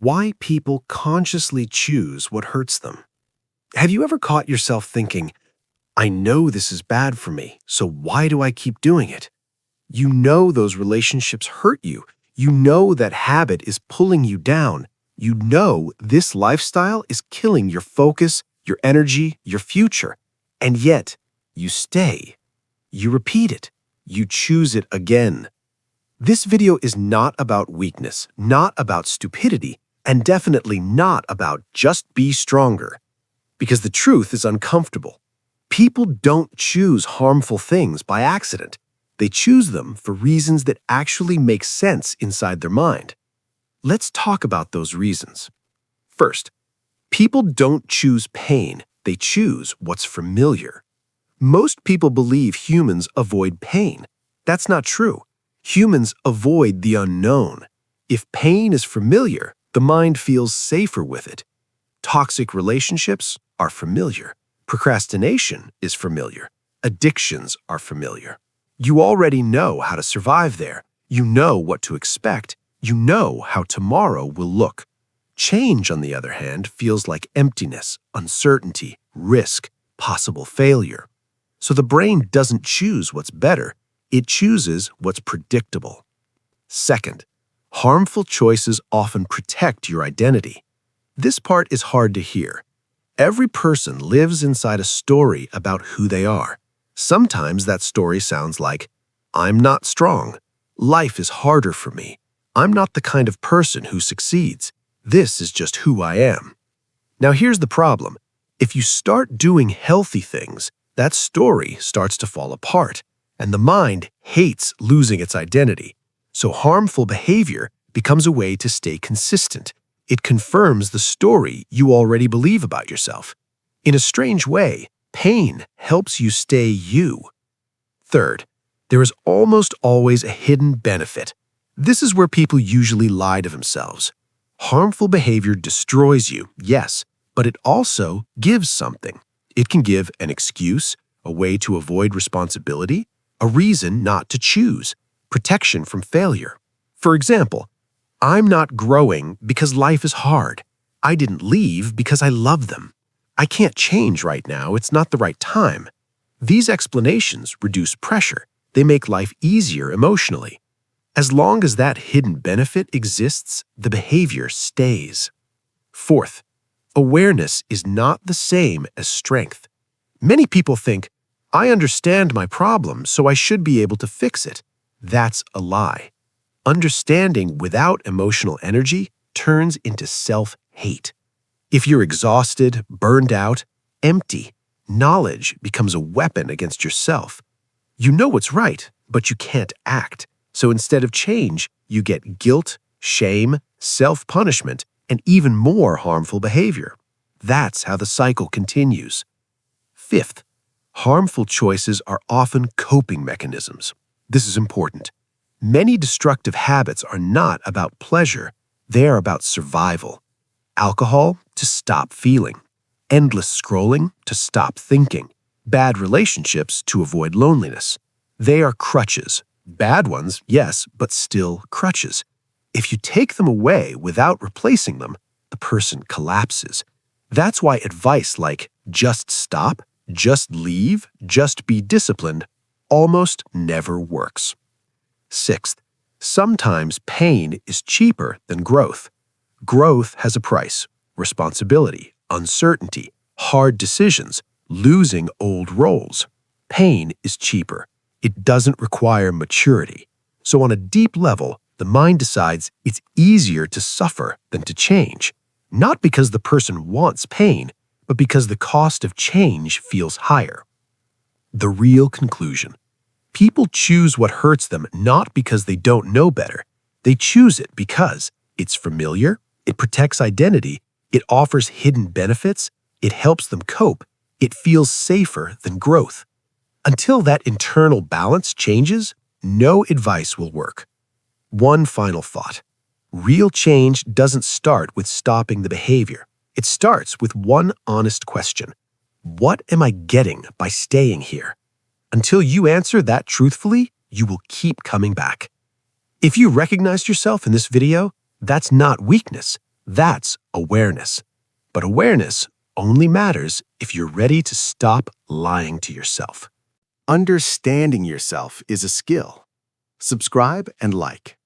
Why people consciously choose what hurts them. Have you ever caught yourself thinking, I know this is bad for me, so why do I keep doing it? You know those relationships hurt you. You know that habit is pulling you down. You know this lifestyle is killing your focus, your energy, your future. And yet, you stay. You repeat it. You choose it again. This video is not about weakness, not about stupidity, and definitely not about just be stronger. Because the truth is uncomfortable. People don't choose harmful things by accident. They choose them for reasons that actually make sense inside their mind. Let's talk about those reasons. First, people don't choose pain. They choose what's familiar. Most people believe humans avoid pain. That's not true. Humans avoid the unknown. If pain is familiar, the mind feels safer with it. Toxic relationships are familiar. Procrastination is familiar. Addictions are familiar. You already know how to survive there. You know what to expect. You know how tomorrow will look. Change, on the other hand, feels like emptiness, uncertainty, risk, possible failure. So the brain doesn't choose what's better. It chooses what's predictable. Second, harmful choices often protect your identity. This part is hard to hear. Every person lives inside a story about who they are. Sometimes that story sounds like, I'm not strong. Life is harder for me. I'm not the kind of person who succeeds. This is just who I am. Now here's the problem. If you start doing healthy things, that story starts to fall apart, and the mind hates losing its identity. So harmful behavior becomes a way to stay consistent. It confirms the story you already believe about yourself. In a strange way, pain helps you stay you. Third, there is almost always a hidden benefit. This is where people usually lie to themselves. Harmful behavior destroys you, yes, but it also gives something. It can give an excuse, a way to avoid responsibility, a reason not to choose, protection from failure. For example, I'm not growing because life is hard. I didn't leave because I love them. I can't change right now, it's not the right time. These explanations reduce pressure. They make life easier emotionally. As long as that hidden benefit exists, the behavior stays. Fourth, awareness is not the same as strength. Many people think, I understand my problem, so I should be able to fix it. That's a lie. Understanding without emotional energy turns into self-hate. If you're exhausted, burned out, empty, knowledge becomes a weapon against yourself. You know what's right, but you can't act. So instead of change, you get guilt, shame, self-punishment, and even more harmful behavior. That's how the cycle continues. Fifth, harmful choices are often coping mechanisms. This is important. Many destructive habits are not about pleasure, they are about survival. Alcohol to stop feeling, endless scrolling to stop thinking, bad relationships to avoid loneliness. They are crutches. Bad ones, yes, but still crutches. If you take them away without replacing them, the person collapses. That's why advice like just stop, just leave, just be disciplined almost never works. Sixth, sometimes pain is cheaper than growth. Growth has a price: responsibility, uncertainty, hard decisions, losing old roles. Pain is cheaper. It doesn't require maturity. So on a deep level, the mind decides it's easier to suffer than to change, not because the person wants pain, but because the cost of change feels higher. The real conclusion: people choose what hurts them not because they don't know better. They choose it because it's familiar, it protects identity, it offers hidden benefits, it helps them cope, it feels safer than growth. Until that internal balance changes, no advice will work. One final thought. Real change doesn't start with stopping the behavior. It starts with one honest question. What am I getting by staying here? Until you answer that truthfully, you will keep coming back. If you recognized yourself in this video, that's not weakness. That's awareness. But awareness only matters if you're ready to stop lying to yourself. Understanding yourself is a skill. Subscribe and like.